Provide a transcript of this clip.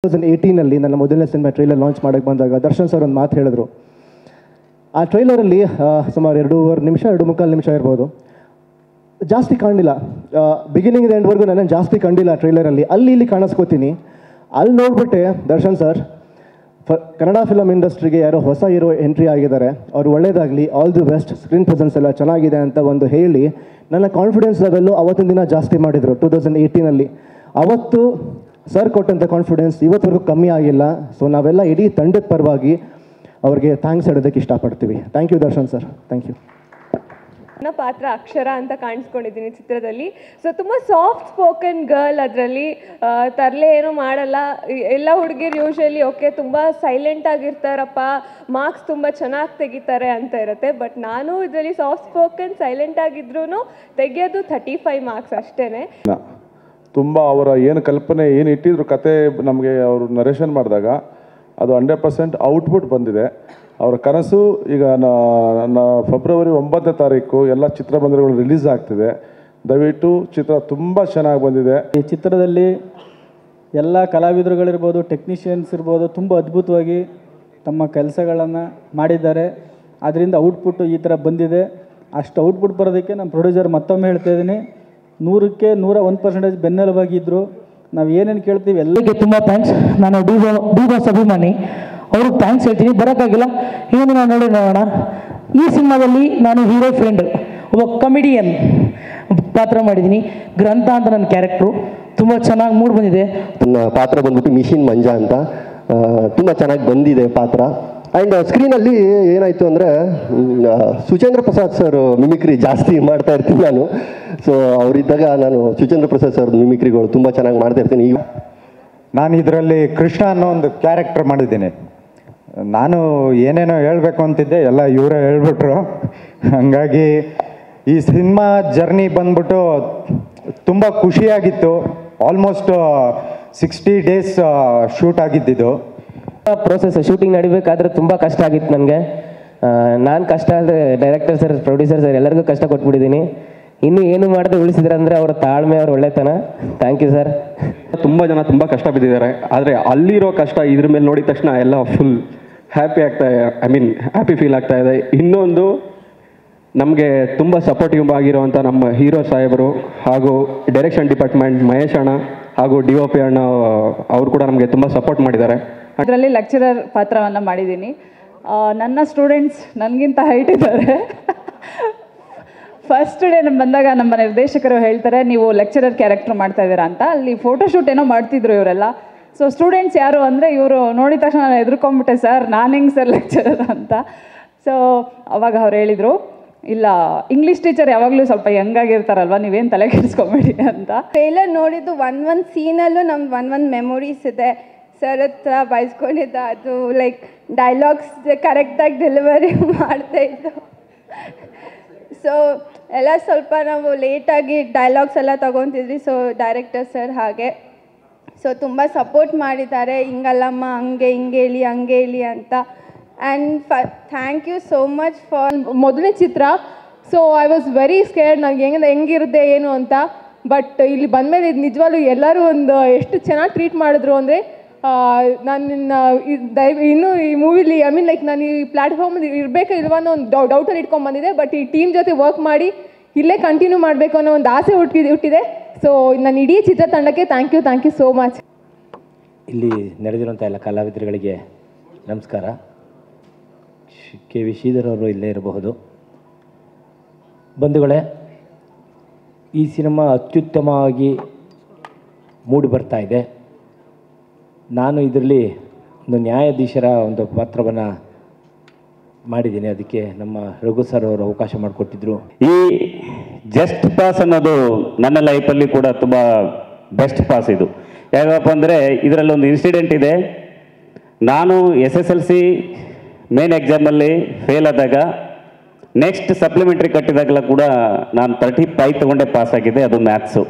2018 ನನ್ನ ಮೊದಲನೇ cinema trailer launch ಮಾಡೋಕ್ಕೆ ಬಂದಾಗ ದರ್ಶನ್ ಸರ್ ಒಂದು ಮಾತು ಹೇಳಿದ್ರು. ಆ ಟ್ರೈಲರಲ್ಲಿ ಸುಮಾರು 2.5 ನಿಮಿಷ 2.25 ನಿಮಿಷ ಇರ್ಬೋದು, ಜಾಸ್ತಿ ಕಾಣಲಿಲ್ಲ. ಬಿಗಿನಿಂಗ್ ಎಂಡ್ವರೆಗೂ ನಾನು ಜಾಸ್ತಿ ಕಂಡಿಲ್ಲ ಟ್ರೈಲರಲ್ಲಿ. ಅಲ್ಲಿ ಇಲ್ಲಿ ಕಾಣಿಸ್ಕೋತೀನಿ. ಅಲ್ಲಿ ನೋಡ್ಬಿಟ್ಟೆ ದರ್ಶನ್ ಸರ್ ಕನ್ನಡ ಫಿಲಮ್ ಇಂಡಸ್ಟ್ರಿಗೆ ಯಾರೋ ಹೊಸ ಹೀರೋ ಎಂಟ್ರಿ ಆಗಿದ್ದಾರೆ, ಅವ್ರು ಒಳ್ಳೇದಾಗಲಿ, all the best, screen presence ಎಲ್ಲ ಚೆನ್ನಾಗಿದೆ ಅಂತ ಒಂದು ಹೇಳಿ ನನ್ನ ಕಾನ್ಫಿಡೆನ್ಸ್ ಲೆವೆಲ್ಲು ಅವತ್ತಿನ ದಿನ ಜಾಸ್ತಿ ಮಾಡಿದರು 2018. ಅವತ್ತು ಸರ್ ಕೊಟ್ಟಂಥ ಕಾನ್ಫಿಡೆನ್ಸ್ ಇವತ್ತವರೆಗೂ ಕಮ್ಮಿ ಆಗಿಲ್ಲ. ಸೊ ನಾವೆಲ್ಲ ಇಡೀ ತಂಡದ ಪರವಾಗಿ ಅವ್ರಿಗೆ ಥ್ಯಾಂಕ್ಸ್ ಹೇಳೋದಕ್ಕೆ ಇಷ್ಟಪಡ್ತೀವಿ. Thank you Darshan sir, thank you. ನನ್ನ ಪಾತ್ರ ಅಕ್ಷರ ಅಂತ ಕಾಣಿಸ್ಕೊಂಡಿದ್ದೀನಿ ಚಿತ್ರದಲ್ಲಿ. ಸೊ ತುಂಬ ಸಾಫ್ಟ್ ಸ್ಪೋಕನ್ ಗರ್ಲ್. ಅದರಲ್ಲಿ ತರಲೆ ಏನೂ ಮಾಡಲ್ಲ. ಎಲ್ಲ ಹುಡುಗಿರು ಯೂಶಲಿ ಓಕೆ ತುಂಬ ಸೈಲೆಂಟ್ ಆಗಿರ್ತಾರಪ್ಪ, ಮಾರ್ಕ್ಸ್ ತುಂಬ ಚೆನ್ನಾಗಿ ತೆಗಿತಾರೆ ಅಂತ ಇರುತ್ತೆ. ಬಟ್ ನಾನು ಇದರಲ್ಲಿ ಸಾಫ್ಟ್ ಸ್ಪೋಕನ್ ಸೈಲೆಂಟ್ ಆಗಿದ್ರೂ ತೆಗೆಯೋದು 35 ಮಾರ್ಕ್ಸ್ ಅಷ್ಟೇ. ತುಂಬ ಅವರ ಏನು ಕಲ್ಪನೆ ಏನು ಇಟ್ಟಿದ್ರು ಕತೆ ನಮಗೆ ಅವರು ನರೇಷನ್ ಮಾಡಿದಾಗ ಅದು 100% ಔಟ್ಪುಟ್ ಬಂದಿದೆ. ಅವರ ಕನಸು ಈಗ ಫೆಬ್ರವರಿ 9ನೇ ತಾರೀಕು ಎಲ್ಲ ಚಿತ್ರಮಂದಿರಗಳು ರಿಲೀಸ್ ಆಗ್ತಿದೆ. ದಯವಿಟ್ಟು ಚಿತ್ರ ತುಂಬ ಚೆನ್ನಾಗಿ ಬಂದಿದೆ. ಈ ಚಿತ್ರದಲ್ಲಿ ಎಲ್ಲ ಕಲಾವಿದರುಗಳಿರ್ಬೋದು, ಟೆಕ್ನಿಷಿಯನ್ಸ್ ಇರ್ಬೋದು, ತುಂಬ ಅದ್ಭುತವಾಗಿ ತಮ್ಮ ಕೆಲಸಗಳನ್ನು ಮಾಡಿದ್ದಾರೆ. ಅದರಿಂದ ಔಟ್ಪುಟ್ಟು ಈ ಥರ ಬಂದಿದೆ. ಅಷ್ಟು ಔಟ್ಪುಟ್ ಬರೋದಕ್ಕೆ ನಮ್ಮ ಪ್ರೊಡ್ಯೂಸರ್ ಮತ್ತೊಮ್ಮೆ ಹೇಳ್ತಾ ಇದ್ದೀನಿ, 100ಕ್ಕೆ 101% ಬೆನ್ನೆಲುಬಾಗಿದ್ದರು. ನಾವು ಏನೇನು ಕೇಳ್ತೀವಿ ಎಲ್ಲಕ್ಕೆ ತುಂಬ ಥ್ಯಾಂಕ್ಸ್. ನಾನು ಡಿ ಬಾಸ್ ಅಭಿಮಾನಿ, ಅವ್ರಿಗೆ ಥ್ಯಾಂಕ್ಸ್ ಹೇಳ್ತೀನಿ. ಬರೋಕ್ಕಾಗಿಲ್ಲ, ಇನ್ನೊಂದು ನಾನು ನೋಡೋಣ. ಈ ಸಿನಿಮಾದಲ್ಲಿ ನಾನು ಹೀರೋ ಫ್ರೆಂಡ್, ಒಬ್ಬ ಕಮಿಡಿಯನ್ ಪಾತ್ರ ಮಾಡಿದ್ದೀನಿ. ಗ್ರಂಥ ಅಂತ ನನ್ನ ಕ್ಯಾರೆಕ್ಟ್ರು ತುಂಬ ಚೆನ್ನಾಗಿ ಮೂಡ್ ಬಂದಿದೆ. ನನ್ನ ಪಾತ್ರ ಬಂದ್ಬಿಟ್ಟು ಮಿಷಿನ್ ಮಂಜಾ ಅಂತ, ತುಂಬ ಚೆನ್ನಾಗಿ ಬಂದಿದೆ ಪಾತ್ರ. ಆ್ಯಂಡ್ ಸ್ಕ್ರೀನಲ್ಲಿ ಏನಾಯಿತು ಅಂದರೆ ಸುಚೇಂದ್ರ ಪ್ರಸಾದ್ ಸರ್ ಮಿಮಿಕ್ರಿ ಜಾಸ್ತಿ ಮಾಡ್ತಾ ಇರ್ತೀನಿ ನಾನು. ಸೊ ಅವರಿದ್ದಾಗ ನಾನು ಸುಚೇಂದ್ರ ಪ್ರಸಾದ್ ಸರ್ ಮಿಮಿಕ್ರಿಗಳು ತುಂಬ ಚೆನ್ನಾಗಿ ಮಾಡ್ತಾ ಇರ್ತೀನಿ. ಈಗ ನಾನು ಇದರಲ್ಲಿ ಕೃಷ್ಣ ಅನ್ನೋ ಒಂದು ಕ್ಯಾರೆಕ್ಟರ್ ಮಾಡಿದ್ದೀನಿ. ನಾನು ಏನೇನೋ ಹೇಳಬೇಕು ಅಂತಿದ್ದೆ, ಎಲ್ಲ ಇವರೇ ಹೇಳ್ಬಿಟ್ರು. ಹಾಗಾಗಿ ಈ ಸಿನಿಮಾ ಜರ್ನಿ ಬಂದ್ಬಿಟ್ಟು ತುಂಬ ಖುಷಿಯಾಗಿತ್ತು. ಆಲ್ಮೋಸ್ಟ್ 60 ಡೇಸ್ ಶೂಟ್ ಆಗಿದ್ದಿದ್ದು. ಪ್ರೋಸೆಸ್ ಶೂಟಿಂಗ್ ನಡಿಬೇಕಾದ್ರೆ ತುಂಬ ಕಷ್ಟ ಆಗಿತ್ತು ನನಗೆ. ನಾನು ಕಷ್ಟ ಅಂದರೆ ಡೈರೆಕ್ಟರ್ ಸರ್, ಪ್ರೊಡ್ಯೂಸರ್ ಸರ್ ಎಲ್ಲರಿಗೂ ಕಷ್ಟ ಕೊಟ್ಬಿಟ್ಟಿದ್ದೀನಿ. ಇನ್ನೂ ಏನು ಮಾಡದೆ ಉಳಿಸಿದ್ರೆ ಅಂದರೆ ಅವರ ತಾಳ್ಮೆ, ಅವ್ರ ಒಳ್ಳೆತನ. Thank you sir. ತುಂಬ ಜನ ತುಂಬ ಕಷ್ಟ ಬಿದ್ದಿದ್ದಾರೆ. ಆದರೆ ಅಲ್ಲಿರೋ ಕಷ್ಟ ಇದ್ರ ಮೇಲೆ ನೋಡಿದ ತಕ್ಷಣ ಎಲ್ಲ ಫುಲ್ ಹ್ಯಾಪಿ ಹ್ಯಾಪಿ ಫೀಲ್ ಆಗ್ತಾ ಇದೆ. ಇನ್ನೊಂದು ನಮಗೆ ತುಂಬ ಸಪೋರ್ಟಿವ್ ಆಗಿರುವಂಥ ನಮ್ಮ ಹೀರೋ ಸಾಹೇಬರು ಹಾಗೂ ಡೈರೆಕ್ಷನ್ ಡಿಪಾರ್ಟ್ಮೆಂಟ್ ಮಹೇಶ್ ಅಣ್ಣ ಹಾಗೂ DOP ಅಣ್ಣ ಅವರು ಕೂಡ ನಮಗೆ ತುಂಬ ಸಪೋರ್ಟ್ ಮಾಡಿದ್ದಾರೆ. ಅದರಲ್ಲಿ ಲೆಕ್ಚರರ್ ಪಾತ್ರವನ್ನು ಮಾಡಿದ್ದೀನಿ. ನನ್ನ ಸ್ಟೂಡೆಂಟ್ಸ್ ನನಗಿಂತ ಹೈಟ್ ಇದ್ದಾರೆ. ಫಸ್ಟ್ ಡೇ ಬಂದಾಗ ನಮ್ಮ ನಿರ್ದೇಶಕರು ಹೇಳ್ತಾರೆ, ನೀವು ಲೆಕ್ಚರರ್ ಕ್ಯಾರೆಕ್ಟರ್ ಮಾಡ್ತಾ ಇದ್ದೀರಾ ಅಂತ. ಅಲ್ಲಿ ಫೋಟೋಶೂಟ್ ಏನೋ ಮಾಡ್ತಿದ್ರು ಇವರೆಲ್ಲ. ಸೊ ಸ್ಟೂಡೆಂಟ್ಸ್ ಯಾರು ಅಂದರೆ ಇವರು ನೋಡಿದ ತಕ್ಷಣ ನಾನು ಹೆದರ್ಕೊಂಡ್ಬಿಟ್ಟೆ, ಸರ್ ನಾನು ಹೆಂಗೆ ಸರ್ ಲೆಕ್ಚರರ್ ಅಂತ. ಸೊ ಅವಾಗ ಅವ್ರು ಹೇಳಿದರು, ಇಲ್ಲ ಇಂಗ್ಲೀಷ್ ಟೀಚರ್ ಯಾವಾಗಲೂ ಸ್ವಲ್ಪ ಹೆಂಗಾಗಿರ್ತಾರಲ್ವ, ನೀವೇನು ತಲೆ ಕೆಡಿಸ್ಕೊಂಬೇಡಿ ಅಂತ. ಟ್ರೈಲರ್ ನೋಡಿದ್ದು ಒಂದೊಂದು ಸೀನಲ್ಲೂ ನಮ್ಗೆ ಒಂದೊಂದು ಮೆಮೊರೀಸ್ ಇದೆ. ಸರ್ ಹತ್ರ ಬಯಸ್ಕೊಂಡಿದ್ದ, ಅದು ಲೈಕ್ ಡೈಲಾಗ್ಸ್ ಕರೆಕ್ಟಾಗಿ ಡೆಲಿವರಿ ಮಾಡ್ತಾಯಿದ್ದು. ಸೊ ಎಲ್ಲ ಸ್ವಲ್ಪ ನಾವು ಲೇಟಾಗಿ ಡೈಲಾಗ್ಸ್ ಎಲ್ಲ ತೊಗೊತಿದ್ವಿ. ಸೊ ಡೈರೆಕ್ಟರ್ ಸರ್ ಹಾಗೆ ಸೊ ತುಂಬ ಸಪೋರ್ಟ್ ಮಾಡಿದ್ದಾರೆ, ಹಿಂಗಲ್ಲಮ್ಮ ಹಂಗೆ ಹೇಳಿ ಅಂತ. And thank you so much for ಮೊದಲನೇ ಚಿತ್ರ. So I was very scared, ನನಗೆ ಹೆಂಗಿರುತ್ತೆ ಏನು ಅಂತ. ಬಟ್ ಇಲ್ಲಿ ಬಂದಮೇಲೆ ಇದು ನಿಜವಾಗ್ಲೂ ಎಲ್ಲರೂ ಒಂದು ಎಷ್ಟು ಚೆನ್ನಾಗಿ ಟ್ರೀಟ್ ಮಾಡಿದ್ರು ಅಂದರೆ, ನಾನು ಇನ್ನೂ ಈ ಮೂವಿಲಿ ನಾನು ಈ ಪ್ಲ್ಯಾಟ್ಫಾರ್ಮಲ್ಲಿ ಇರಬೇಕಾ ಇಲ್ವಾ ಅನ್ನೋ ಒಂದು ಡೌಟಲ್ಲಿ ಇಟ್ಕೊಂಡು ಬಂದಿದ್ದೆ. ಬಟ್ ಈ ಟೀಮ್ ಜೊತೆ ವರ್ಕ್ ಮಾಡಿ ಇಲ್ಲೇ ಕಂಟಿನ್ಯೂ ಮಾಡಬೇಕು ಅನ್ನೋ ಒಂದು ಆಸೆ ಹುಟ್ಟಿದೆ. ಸೊ ನನ್ನ ಇಡೀ ಚಿತ್ರತಂಡಕ್ಕೆ ಥ್ಯಾಂಕ್ ಯು ಸೋ ಮಚ್. ಇಲ್ಲಿ ನಡೆದಿರುವಂಥ ಎಲ್ಲ ಕಲಾವಿದರುಗಳಿಗೆ ನಮಸ್ಕಾರ. KV ಶ್ರೀಧರ್ ಅವರು ಇಲ್ಲೇ ಇರಬಹುದು. ಬಂಧುಗಳೇ, ಈ ಸಿನಿಮಾ ಅತ್ಯುತ್ತಮವಾಗಿ ಮೂಡಿ ಬರ್ತಾ ಇದೆ. ನಾನು ಇದರಲ್ಲಿ ಒಂದು ನ್ಯಾಯಾಧೀಶರ ಒಂದು ಪಾತ್ರವನ್ನು ಮಾಡಿದ್ದೀನಿ. ಅದಕ್ಕೆ ನಮ್ಮ ರಘು ಸರ್ ಅವರು ಅವಕಾಶ ಮಾಡಿಕೊಟ್ಟಿದ್ರು. ಈ ಜಸ್ಟ್ ಪಾಸ್ ಅನ್ನೋದು ನನ್ನ ಲೈಫಲ್ಲಿ ಕೂಡ ತುಂಬ ಬೆಸ್ಟ್ ಪಾಸ್ ಇದು. ಯಾಕಪ್ಪ ಅಂದರೆ ಇದರಲ್ಲಿ ಒಂದು ಇನ್ಸಿಡೆಂಟ್ ಇದೆ. ನಾನು SSLC ಮೇನ್ ಎಕ್ಸಾಮಲ್ಲಿ ಫೇಲ್ ಆದಾಗ ನೆಕ್ಸ್ಟ್ ಸಪ್ಲಿಮೆಂಟ್ರಿ ಕಟ್ಟಿದಾಗಲ ಕೂಡ ನಾನು 35 ತೊಗೊಂಡೆ ಪಾಸ್ ಆಗಿದೆ, ಅದು ಮ್ಯಾಥ್ಸು.